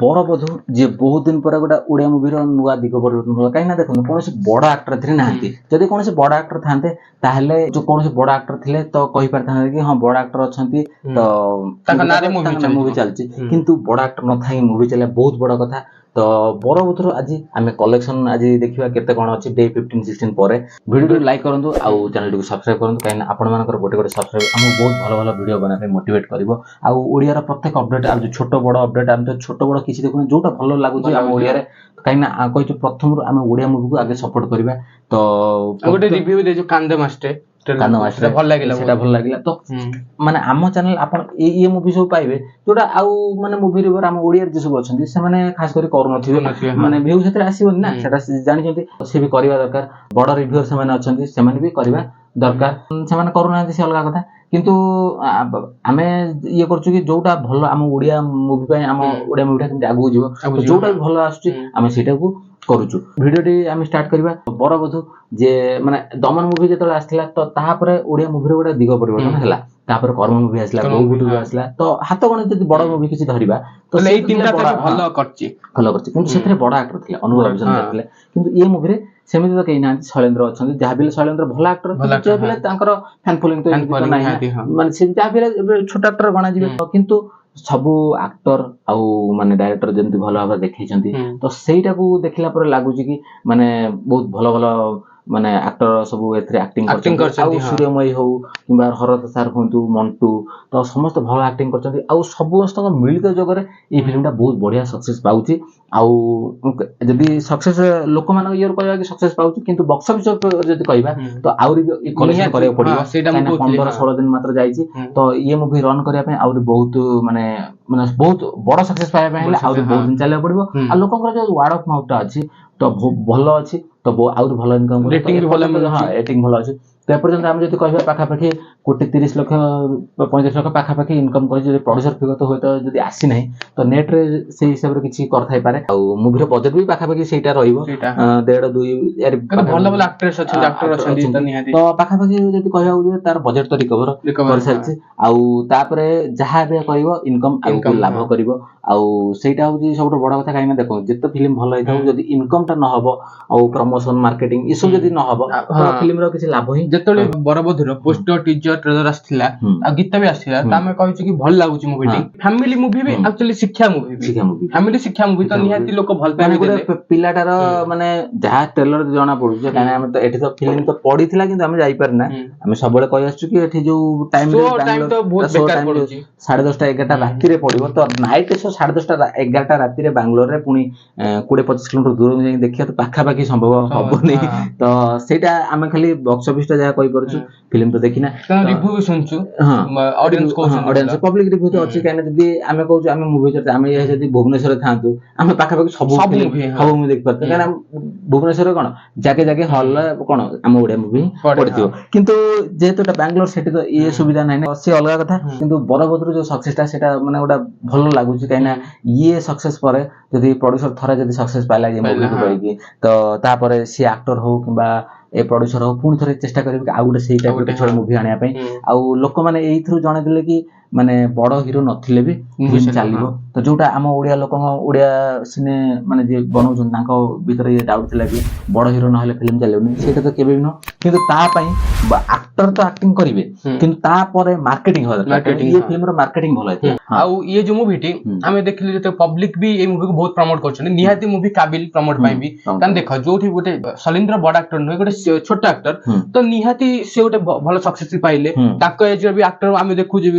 ବରବଧୂ ଯିଏ ବହୁତ ଦିନ ପରେ ଗୋଟେ ଓଡିଆ ମୁଭିର ନୂଆ ଦିଗ ପରିବର୍ତ୍ତନ କଲା। କାହିଁକି ନା ଦେଖନ୍ତୁ କୌଣସି ବଡ ଆକ୍ଟର ଏଥିରେ ନାହାନ୍ତି। ଯଦି କୌଣସି ବଡ ଆକ୍ଟର ଥାନ୍ତେ ତାହେଲେ ଯୋଉ କୌଣସି ବଡ ଆକ୍ଟର ଥିଲେ ତ କହିପାରିଥାନ୍ତେ କି ହଁ ବଡ ଆକ୍ଟର ଅଛନ୍ତି ତ ତାଙ୍କ ନାଁରେ ମୁଭି ଚାଲିଛି, କିନ୍ତୁ ବଡ ଆକ୍ଟର ନଥାଇ ମୁଭି ଚାଲିବା ବହୁତ ବଡ କଥା। ତ ବରବଧୂର ଆଜି ଆମେ କଲେକ୍ସନ ଆଜି ଦେଖିବା କେତେ କଣ ଅଛି ଡେ 15-16 ପରେ। ଭିଡିଓ ଲାଇକ୍ କରନ୍ତୁ ଆଉ ଚ୍ୟାନେଲଟିକୁ ସବସ୍କ୍ରାଇବ କରନ୍ତୁ, କାହିଁକିନା ଆପଣମାନଙ୍କର ଗୋଟେ ସବସ୍କ୍ରାଇବ ଆମକୁ ବହୁତ ଭଲ ଭଲ ଭିଡିଓ ବନେଇବା ପାଇଁ ମୋଟିଭେଟ କରିବ। ଆଉ ଓଡିଆର ପ୍ରତ୍ୟେକ ଅପଡେଟ ଆଉ ଛୋଟ ବଡ ଅପଡେଟ ଆମେ ତ ଛୋଟ ବଡ କିଛି ଦେଖୁନା, ଯୋଉଟା ଭଲ ଲାଗୁଛି ଆମ ଓଡିଆରେ, କାହିଁକିନା କହିଛୁ ପ୍ରଥମରୁ ଆମେ ଓଡିଆ ମୁଭିକୁ ଆଗେ ସପୋର୍ଟ କରିବା। ତ ଗୋଟେ ରିଭ୍ୟୁ ଦେଇଛୁ କାନ୍ଦ ମାଷ୍ଟର ଭଲ ଲାଗିଲା, ସେଟା ଭଲ ଲାଗିଲା। ତ ମାନେ ଆମ ଚ୍ୟାନେଲ ଆପଣ ଇଏ ମୁଭି ସବୁ ପାଇବେ ଯୋଉଟା ଆଉ ମାନେ ମୁଭି ରିଭ୍ୟୁଅର ଆମ ଓଡିଆରେ ଯେ ସବୁ ଅଛନ୍ତି ସେମାନେ ଖାସ କରି କରୁନଥିବେ, ମାନେ ଭିଉ ସେଥିରେ ଆସିବନି ନା, ସେଟା ଜାଣିଛନ୍ତି। ସେ ବି କରିବା ଦରକାର। ବଡ ରିଭ୍ୟୁଅର ସେମାନେ ଅଛନ୍ତି, ସେମାନେ ବି କରିବା ଦରକାର। ସେମାନେ କରୁନାହାନ୍ତି ସେ ଅଲଗା କଥା, କିନ୍ତୁ ଆମେ ଇଏ କରୁଛୁ କି ଯୋଉଟା ଭଲ ଆମ ଓଡିଆ ମୁଭି ପାଇଁ, ଆମ ଓଡିଆ ମୁଭିଟା କେମିତି ଆଗକୁ ଯିବ, ଯୋଉଟା ବି ଭଲ ଆସୁଛି ଆମେ ସେଇଟାକୁ କରୁଛୁ। ଭିଡିଓଟି ଆମେ ଷ୍ଟାର୍ଟ କରିବା। ବରବଧୂ ଯେ ମାନେ ଦମନ ମୁଭି ଯେତେବେଳେ ଆସିଥିଲା ତ ତାପରେ ଓଡିଆ ମୁଭିର ଗୋଟେ ଦିଗ ପରିବର୍ତ୍ତନ ହେଲା। ତାପରେ କର୍ମ ମୁଭି ଆସିଲା, ବୋଉ ବୁଟୁ ଆସିଲା। ତ ହାତ ଗଣତି ଯଦି ବଡ ମୁଭି କିଛି ଧରିବା ତ ଏଇ ତିନିଟା ଭଲ କରିଛି, କିନ୍ତୁ ସେଥିରେ ବଡ ଆକ୍ଟର ଥିଲେ, ଅନୁଭବ ଅଭିଯୋଗ ଥିଲେ। କିନ୍ତୁ ଏ ମୁଭିରେ ସେମିତି ତ କେହି ନାହାନ୍ତି। ଶୈଳେନ୍ଦ୍ର ଅଛନ୍ତି, ଯାହା ବି ଶୈଳେନ୍ଦ୍ର ଭଲ ଆକ୍ଟର, ତାଙ୍କର ଫ୍ୟାନ ଫଲୋଇଂ ତ ନାହିଁ, ମାନେ ସେ ଯାହା ବି ଛୋଟ ଆକ୍ଟର ଗଣାଯିବେ। କିନ୍ତୁ ସବୁ ଆକ୍ଟର ଆଉ ମାନେ ଡାଇରେକ୍ଟର ଯେମିତି ଭଲ ଭାବରେ ଦେଖେଇଛନ୍ତି, ତ ସେଇଟାକୁ ଦେଖିଲା ପରେ ଲାଗୁଛି କି ମାନେ ବହୁତ ଭଲ ଭଲ ମାନେ ଆକ୍ଟର ସବୁ ଏଥିରେ ଆକ୍ଟିଂ କରିଛନ୍ତି। ଆଉ ସୂର୍ଯ୍ୟମୟୀ ହଉ କିମ୍ବା ହରତ ସାର୍ ହୁଅନ୍ତୁ, ମଣ୍ଟୁ, ତ ସମସ୍ତେ ଭଲ ଆକ୍ଟିଂ କରିଛନ୍ତି। ଆଉ ସମସ୍ତଙ୍କ ମିଳିତ ଯୋଗରେ ଏଇ ଫିଲ୍ମଟା ବହୁତ ବଢିଆ ସକ୍ସେସ ପାଉଛି। ଆଉ ଯଦି ସକ୍ସେସ ଲୋକମାନଙ୍କ ଇଏରୁ କହିବା କି ସକ୍ସେସ ପାଉଛି, କିନ୍ତୁ ବକ୍ସ ଅଫିସ ଯଦି କହିବା ତ ଆହୁରି କଲେକ୍ସନ କରିବାକୁ ପଡିବ। 15-16 ଦିନ ମାତ୍ର ଯାଇଛି। ତ ଇଏ ମୁଭି ରନ୍ କରିବା ପାଇଁ ଆହୁରି ବହୁତ ମାନେ ବହୁତ ବଡ ସକ୍ସେସ ପାଇବା ପାଇଁ ହେଲେ ଆହୁରି ବହୁତ ଦିନ ଚାଲିବାକୁ ପଡିବ। ଆଉ ଲୋକଙ୍କର ଯୋଉ ୱାର୍ଡ ଅଫ ମାଉଥ ଟା ଅଛି ତ ଭଲ ଅଛି, ତ ଆହୁରି ଭଲ ଇନକମ ରେଟିଂ ଭଲ ଅଛି। ତ ଏପର୍ଯ୍ୟନ୍ତ ଆମେ ଯଦି କହିବା ପାଖାପାଖି 1,30,35,00,000 ପାଖାପାଖି ଇନକମ କରିଛି। ଯଦି ପ୍ରଡ୍ୟୁସର ଫିଗର ତ ହୁଏତ ଯଦି ଆସିନାହିଁ ତ ନେଟରେ ସେଇ ହିସାବରେ କିଛି କରିଥାଇପାରେ। ଆଉ ମୁଭିର ବଜେଟ ବି ପାଖାପାଖି ସେଇଟା ରହିବ, 1.5-2 ଭଲ ଭଲ ଆକ୍ଟ୍ରେସ ଅଛନ୍ତି ତ ପାଖାପାଖି ଯଦି କହିବାକୁ ଯିବ ତାର ବଜେଟ ତ ରିକଭର କରିସାରିଛି। ଆଉ ତାପରେ ଯାହା ଏବେ କହିବ ଇନକମ ଆଗକୁ ଲାଭ କରିବ। ଆଉ ସେଇଟା ହଉଛି ସବୁଠୁ ବଡ କଥା। କାହିଁକିନା ଦେଖ ଯେତେ ଫିଲ୍ମ ଭଲ ହେଇଥାଉ ଯଦି ଇନକମ ଟା ନ ହବ ଆଉ ପ୍ରମୋସନ ମାର୍କେଟିଂ ଏସବୁ ଯଦି ନ ହବ ତ ଫିଲ୍ମର କିଛି ଲାଭ ହିଁ। ଯେତେବେଳେ ବରବଧୂର ପୋଷ୍ଟର ଟିଜର ଟ୍ରେଲର ଆସିଥିଲା ଆଉ ଗୀତ ବି ଆସିଥିଲା, ତ ଆମେ କହିଛୁ କି ଭଲ ଲାଗୁଛି ମୁଭିଟି। ଫ୍ୟାମିଲି ମୁଭି ବି ଆକ୍ଚୁଆଲି ଶିକ୍ଷା ମୁଭି, ଫ୍ୟାମିଲି ଶିକ୍ଷା ମୁଭି, ତ ନିହାତି ଲୋକ ଭଲ ପାଇବେ। ଗୋଟେ ପିଲାଟାର ମାନେ ଯାହା ଟ୍ରେଲର ଜଣା ପଡୁଛି, କାହିଁକିନା ଆମେ ତ ଏଠି ତ ଫିଲ୍ମ ତ ପଡିଥିଲା କିନ୍ତୁ ଆମେ ଯାଇପାରିନା। ଆମେ ସବୁବେଳେ କହି ଆସିଛୁ କି ଏଠି ଯୋଉ ଟାଇମ 10:30-11ଟା ରାତିରେ ପଡିବ, ତ ନାଇଟ ଶୋ 10:30-11ଟା ରାତିରେ ବାଙ୍ଗାଲୋରରେ, ପୁଣି 20-25 କିଲୋମିଟର ଦୂରକୁ ଯାଇକି ଦେଖିବା ତ ପାଖାପାଖି ସମ୍ଭବ ହବନି। ତ ସେଇଟା ଆମେ ଖାଲି ବକ୍ସ ଅଫିସ ଟା ଯାହା କହିପାରୁଛୁ, ଫିଲ୍ମ ତ ଦେଖିନା, ରିଭ୍ୟୁ ବି ଶୁଣିଛୁ, ଅଡିଏନ୍ସ ପବ୍ଲିକ ରିଭ୍ୟୁ ତ ଅଛି। କାହିଁକିନା ଯଦି ଆମେ କହୁଛୁ ଆମେ ମୁଭି ଆମେ ଯଦି ଭୁବନେଶ୍ୱରରେ ଥାନ୍ତୁ ଆମେ ପାଖାପାଖି ସବୁ ମୁଭି ଦେଖିପାରୁଛୁ। କାହିଁକିନା ଭୁବନେଶ୍ୱରରେ କଣ ଜାଗେ ଜାଗେ ହଲରେ କଣ ଆମ ଓଡିଆ ମୁଭି ପଡିଥିବ, କିନ୍ତୁ ଯେହେତୁ ଏଟା ବାଙ୍ଗାଲୋର ସେଠି ତ ଇଏ ସୁବିଧା ନାହିଁ ନା, ସେ ଅଲଗା କଥା। କିନ୍ତୁ ବରବଧୂର ଯୋଉ ସକ୍ସେସ ଟା ସେଇଟା ମାନେ ଗୋଟେ ଭଲ ଲାଗୁଛି। କାହିଁକିନା ଇଏ ସକ୍ସେସ ପରେ ଯଦି ପ୍ରଡ୍ୟୁସର ଥରେ ଯଦି ସକ୍ସେସ ପାଇଲା ଇଏ ମୁଭିକୁ କରିକି, ତ ତାପରେ ସିଏ ଆକ୍ଟର ହଉ କିମ୍ବା ଏ ପ୍ରଡ୍ୟୁସର ହଉ ପୁଣି ଥରେ ଚେଷ୍ଟା କରିବେ ଆଉ ଗୋଟେ ସେଇ ଟାଇପ ର ମୁଭି ଆଣିବା ପାଇଁ। ଆଉ ଲୋକମାନେ ଏଇଥିରୁ ଜଣେଇଦେଲେ କି ମାନେ ବଡ ହିରୋ ନଥିଲେ ବି ଫିଲ୍ମ ଚାଲିବ। ତ ଯୋଉଟା ଆମ ଓଡିଆ ଲୋକଙ୍କ ଓଡିଆ ସିନେ ମାନେ ଯିଏ ବନଉଛନ୍ତି ତାଙ୍କ ଭିତରେ ଇଏ ଡାଉଟ ଥିଲା କି ବଡ ହିରୋ ନହେଲେ ଫିଲ୍ମ ଚାଲିବନି, ସେଇଟା ତ କେବେ ବି ନୁହଁ। କିନ୍ତୁ ତା ପାଇଁ ଆକ୍ଟର ତ ଆକ୍ଟିଂ କରିବେ, କିନ୍ତୁ ତାପରେ ମାର୍କେଟିଂ ହବା ଦରକାର। ଇଏ ଫିଲ୍ମର ମାର୍କେଟିଂ ଭଲ ହେଇଥିଲା। ଆଉ ଇଏ ଯୋଉ ମୁଭିଟି ଆମେ ଦେଖିଲୁ ଯେତେ ପବ୍ଲିକ ବି ଏଇ ମୁଭିକୁ ବହୁତ ପ୍ରମୋଟ କରୁଛନ୍ତି, ନିହାତି ମୁଭି କାବିଲ ପ୍ରମୋଟ ପାଇଁ ବି। କାରଣ ଦେଖ ଯୋଉଠି ଗୋଟେ ଶୈଳେନ୍ଦ୍ର ବଡ ଆକ୍ଟର ନୁହେଁ, ଗୋଟେ ଛୋଟ ଆକ୍ଟର, ତ ନିହାତି ସେ ଗୋଟେ ଭଲ ସକ୍ସେସ ପାଇଲେ। ତାଙ୍କ ଏଜ ବି ଆକ୍ଟର ଆମେ ଦେଖୁଛୁ,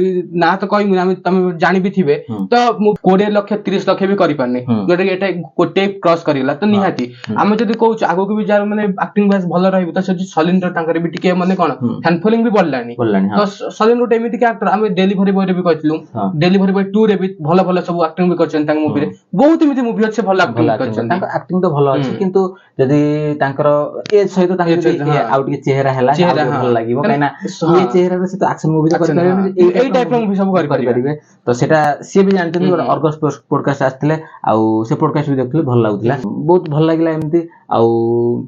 ନା ତ କହିବୁ ଆମେ ତମେ ଜାଣିବି ଥିବେ, ତ ମୁଁ 20 ଲକ୍ଷ 30 ଲକ୍ଷ ବି କରିପାରୁନି, ଯୋଉଟା କି ଏଟା 1 କ୍ରସ କରିଗଲା। ତ ନିହାତି ଆମେ ଯଦି କହୁଛୁ ଆଗକୁ ବି ଯାହାର ମାନେ ଆକ୍ଟିଂ ବାସ୍ ଭଲ ରହିବ, ତ ସେଠି ଶୈଳେନ୍ଦ୍ର ତାଙ୍କର ବି ଟିକେ ମାନେ କଣ ଫ୍ୟାନ ଫଲୋଇଂ ବି ବଢିଲାନି। ତ ଶୈଳେନ୍ଦ୍ର ଗୋଟେ ଏମିତି ଆକ୍ଟର, ଆମେ ଡେଲିଭରି ବୟ ରେ ବି କହିଥିଲୁ, ଡେଲିଭରି ବୟ 2 ରେ ବି ଭଲ ଭଲ ସବୁ ଆକ୍ଟିଂ ବି କରିଛନ୍ତି ତାଙ୍କ ମୁଭିରେ। ବହୁତ ଏମିତି ମୁଭି ଅଛି ଭଲ ଆକ୍ଟିଂ କରିଛନ୍ତି, ତାଙ୍କ ଆକ୍ଟିଂ ତ ଭଲ ଅଛି। କିନ୍ତୁ ଯଦି ତାଙ୍କର ଏଜ ସହିତ ତାଙ୍କ ଆଉ ଟିକେ ଚେହେରା ହେଲା ଭଲ ଲାଗିବ, କାହିଁକିନା ଇଏ ଚେହେରାରେ ସେ ତ ଆକ୍ସନ ମୁଭି ତ କରିପାରିବେନି, ଏଇ ଟାଇପ ର ମୁଭି ସବୁ କରିପାରିବେ। ତ ସେଟା ସିଏ ବି ଜାଣିଛନ୍ତି। ଗୋଟେ ଅର୍ଗସ ପଡକାଷ୍ଟ ଆସିଥିଲେ, ଆଉ ସେ ପଡକାଷ୍ଟ ବି ଦେଖୁଥିଲେ, ଭଲ ଲାଗୁଥିଲା, ବହୁତ ଭଲ ଲାଗିଲା ଏମିତି। ଆଉ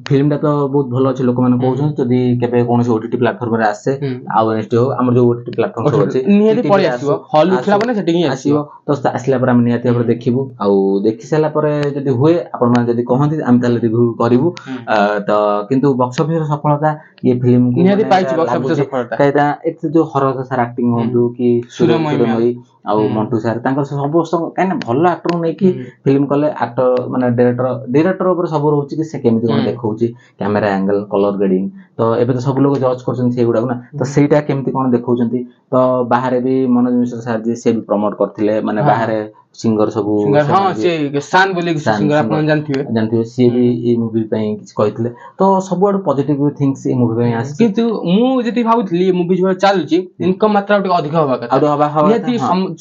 ଫିଲ୍ମ ଟା ତ ବହୁତ ଭଲ ଅଛି ଲୋକମାନେ କହୁଛନ୍ତି ଯଦି କେବେ କୌଣସି ଓଟିଟି ପ୍ଲାଟଫର୍ମ ରେ ଆସେ ଆଉ ନେକ୍ସଟ ହଉ ଆମର ଯୋଉ ଓଟିଟି ପ୍ଲାଟଫର୍ମ ସବୁ ଅଛି ନିହାତି ପଳେଇ ଆସିବ ହଲ୍ ଉଠିଲା ମାନେ ସେଠି ହିଁ ଆସିବ ତ ଆସିଲା ପରେ ଆମେ ନିହାତି ଭାବରେ ଦେଖିବୁ ଆଉ ଦେଖି ସାରିଲା ପରେ ଯଦି ହୁଏ ଆପଣ ମାନେ ଯଦି କହନ୍ତି ଆମେ ତାହେଲେ ରିଭ୍ୟୁ କରିବୁ ତ କିନ୍ତୁ ବକ୍ସ ଅଫିସ ର ସଫଳତା ଇଏ ଫିଲ୍ମ ନିହାତି ପାଇଛି ବକ୍ସ ଅଫିସ ସଫଳତା କାହିଁକି ଏତେ ଯୋଉ ହରସ ସାର୍ ଆକ୍ଟିଂ ହୁଅନ୍ତୁ କି ସୁରମୟୀ ଆଉ ମଣ୍ଟୁ ସାର୍ ତାଙ୍କର ସମସ୍ତ କାହିଁକି ନା ଭଲ ଆକ୍ଟରଙ୍କୁ ନେଇକି ଫିଲ୍ମ କଲେ ଆକ୍ଟର ମାନେ ଡିରେକ୍ଟର ଉପରେ ସବୁ ରହୁଛି କି ସେ କେମିତି କଣ ଦେଖଉଛି କ୍ୟାମେରା ଆଙ୍ଗେଲ କଲର ଗ୍ରେଡିଂ ତ ଏବେ ତ ସବୁ ଲୋକ ଜଜ୍ କରୁଛନ୍ତି ସେଇଗୁଡାକୁ ନା ତ ସେଇଟା କେମିତି କଣ ଦେଖଉଛନ୍ତି ତ ବାହାରେ ବି ମନୋଜ ମିଶ୍ର ସାର୍ ଯିଏ ସେ ବି ପ୍ରମୋଟ କରିଥିଲେ ମାନେ ବାହାରେ ସିଙ୍ଗର ସବୁ ଜାଣିଥିବେ ସିଏ ବି ଏଇ ମୁଭି ପାଇଁ କିଛି କହିଥିଲେ ତ ସବୁଆଡୁ ପଜିଟିଭ ଥିଙ୍ଗସ ଏଇ ମୁଭି ପାଇଁ ଆସିଛି କିନ୍ତୁ ମୁଁ ଯଦି ଭାବୁଥିଲି ଏ ମୁଭି ଯୋଉ ଚାଲୁଛି ଇନକମ ମାତ୍ରା ଟିକେ ଅଧିକ ହବା କଥା ନିହାତି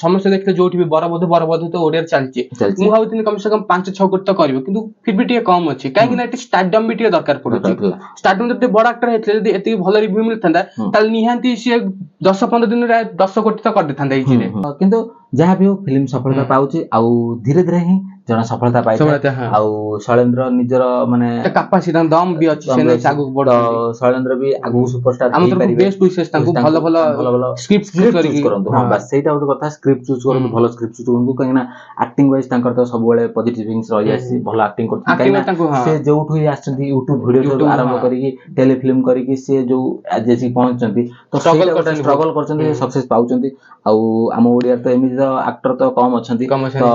ସମସ୍ତେ ଦେଖିଲେ ଯୋଉଠି ବି ବରବଧୁ ତ ଓଡିଆରେ ଚାଲିଛି ମୁଁ ଭାବୁଥିଲି କମ ସେ କମ 5-6 କୋଟି ତ କରିବ କିନ୍ତୁ ଫିର ବି ଟିକେ କମ ଅଛି କାହିଁକି ନା ଏଠି ଷ୍ଟାରଡମ ବି ଟିକେ ଦରକାର ପଡୁଛି ଷ୍ଟାରଡମ ଯଦି ବଡ ଆକ୍ଟର ହେଇଥିଲେ ଯଦି ଏତିକି ଭଲ ରିଭ୍ୟୁ ମିଳିଥାନ୍ତା ତାହେଲେ ନିହାତି ସିଏ 10-15 ଦିନରେ 10 କୋଟି ତ କରିଦେଇଥାନ୍ତା ଇଜିରେ କିନ୍ତୁ ଯାହା ବି ହଉ ଫିଲ୍ମ ସଫଳତା ପାଉଛି ଆଉ ଧୀରେ ଧୀରେ ହିଁ ଜଣେ ସଫଳତା ପାଇଥାଏ ଆଉ ଶୈଳେନ୍ଦ୍ର ନିଜର ମାନେ କାପାସିଟି ଦମ ବି ଅଛି ଶୈଳେନ୍ଦ୍ର ବି ଆଗକୁ ସୁପରଷ୍ଟାର ହେଇପାରିବେ ବେଷ୍ଟ ୱିଶେସ୍ ତାଙ୍କୁ ଭଲ ଭଲ ସ୍କ୍ରିପ୍ଟ ଚୁଜ କରନ୍ତୁ ହଁ ବାସ୍ ସେଇଟା ଗୋଟେ କଥା ସ୍କ୍ରିପ୍ଟ ଚୁଜ କରନ୍ତୁ ଭଲ ସ୍କ୍ରିପ୍ଟ ଚୁଜ କରନ୍ତୁ କାହିଁକି ନା ଆକ୍ଟିଂ ୱାଇଜ ତାଙ୍କର ତ ସବୁବେଳେ ପଜିଟିଭ ଥିଙ୍ଗସ ରହି ଆସିଛି ଭଲ ଆକ୍ଟିଂ କରୁଛନ୍ତି କାହିଁକି ନା ସେ ଯୋଉଠୁ ହିଁ ଆସିଛନ୍ତି ୟୁଟ୍ୟୁବ ଭିଡିଓ ଆରମ୍ଭ କରିକି ଟେଲିଫିଲ୍ମ କରିକି ସେ ଯୋଉ ଆଜି ଆସିକି ପହଞ୍ଚିଛନ୍ତି ତ ଷ୍ଟ୍ରଗଲ କରୁଛନ୍ତି ସକ୍ସେସ ପାଉଛନ୍ତି ଆଉ ଆମ ଓଡିଆରେ ତ ଏମିତି ତ ଆକ୍ଟର ତ କମ ଅଛନ୍ତି ତ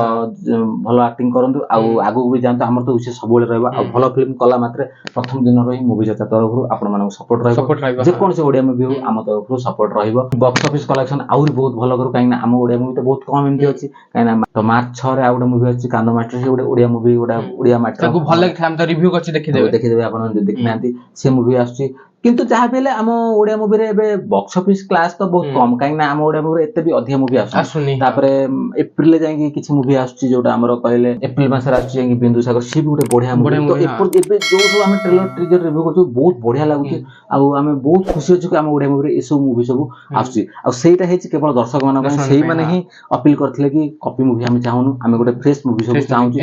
ଭଲ ଆକ୍ଟିଂ କରନ୍ତୁ ଆଉ ଆଗକୁ ବି ଯାଆନ୍ତୁ ଆମର ତ ଉଚିତ ସବୁବେଳେ ରହିବ ଆଉ ଭଲ ଫିଲ୍ମ କଲା ମାତ୍ରେ ପ୍ରଥମ ଦିନରୁ ହିଁ ମୁଭି ଜତା ତରଫରୁ ଆପଣ ମାନଙ୍କୁ ସପୋର୍ଟ ରହିବ ଯେକୌଣସି ଓଡିଆ ମୁଭି ହଉ ଆମ ତରଫରୁ ସପୋର୍ଟ ରହିବ ବକ୍ସ ଅଫିସ କଲେକ୍ସନ ଆହୁରି ବହୁତ ଭଲ କରୁ କାହିଁକି ନା ଆମ ଓଡିଆ ମୁଭି ତ ବହୁତ କମ ଏମିତି ଅଛି କାହିଁକି ନା ମାର୍ଚ୍ଚ 6 ରେ ଆଉ ଗୋଟେ ମୁଭି ଅଛି କାନ୍ଦ ମାଷ୍ଟର ସେ ଗୋଟେ ଓଡିଆ ମୁଭି ଗୋଟେ ଓଡିଆ ମାଷ୍ଟର ଭଲ ଲାଗିଥିଲା ଆମେ ତ ରିଭ୍ୟୁ କରିଛି ଦେଖିଦେବେ ଆପଣ ଯଦି ଦେଖିନାହାନ୍ତି ସେ ମୁଭି ଆସୁଛି କିନ୍ତୁ ଯାହା ବି ହେଲେ ଆମ ଓଡିଆ ମୁଭିରେ ଏବେ ବକ୍ସ ଅଫିସ କ୍ଲାସ ତ ବହୁତ କମ କାହିଁକି ନା ଆମ ଓଡିଆ ମୁଭିରେ ଏତେ ବି ଅଧିକ ମୁଭି ଆସୁନି ତାପରେ ଏପ୍ରିଲରେ ଯାଇକି କିଛି ମୁଭି ଆସୁଛି ଯୋଉଟା ଆମର କହିଲେ ଏପ୍ରିଲ ମାସରେ ଆସୁଛି ଯାଇକି ବିନ୍ଦୁସାଗର ସିଏ ବି ଗୋଟେ ବଢିଆ ମୁଭି ତ ଏବେ ଯୋଉ ସବୁ ଆମେ ଟ୍ରେଲର ଟ୍ରିଜର ରିଭ୍ୟୁ କରୁଛୁ ବହୁତ ବଢିଆ ଲାଗୁଛି ଆଉ ଆମେ ବହୁତ ଖୁସି ଅଛୁ କି ଆମ ଓଡିଆ ମୁଭିରେ ଏସବୁ ମୁଭି ସବୁ ଆସୁଛି ଆଉ ସେଇଟା ହେଇଛି କେବଳ ଦର୍ଶକ ମାନଙ୍କ ପାଇଁ ସେଇମାନେ ହିଁ ଅପିଲ କରିଥିଲେ କି କପି ମୁଭି ଆମେ ଚାହୁଁନୁ ଆମେ ଗୋଟେ ଫ୍ରେଶ ମୁଭି ସବୁ ଚାହୁଁଛୁ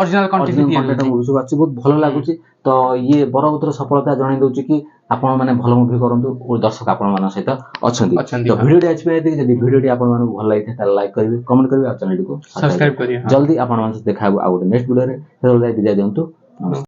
ଅରିଜିନାଲ କଣ୍ଟେଣ୍ଟ ମୁଭି ସବୁ ଆସୁଛି ବହୁତ ଭଲ ଲାଗୁଛି ତ ଇଏ ବରବଧର ସଫଳତା ଜଣେଇ ଦଉଛି କି ଆପଣ ମାନେ ଭଲ ମୁଭି କରନ୍ତୁ ଓ ଦର୍ଶକ ଆପଣ ମାନଙ୍କ ସହିତ ଅଛନ୍ତି ତ ଭିଡିଓଟି ଆଜି ପାଇଁ ଯଦି ଭିଡିଓଟି ଆପଣ ମାନଙ୍କୁ ଭଲ ଲାଗିଥାଏ ତାହେଲେ ଲାଇକ୍ କରିବେ କମେଣ୍ଟ କରିବେ ଆଉ ଚ୍ୟାନେଲଟିକୁ ସବସ୍କ୍ରାଇବ କରିବେ ଜଲ୍ଦି ଆପଣ ମାନଙ୍କ ସହିତ ଦେଖା ହବ ଆଉ ଗୋଟେ ନେକ୍ସଟ ଭିଡିଓରେ ବିଦାୟ ଦିଅନ୍ତୁ।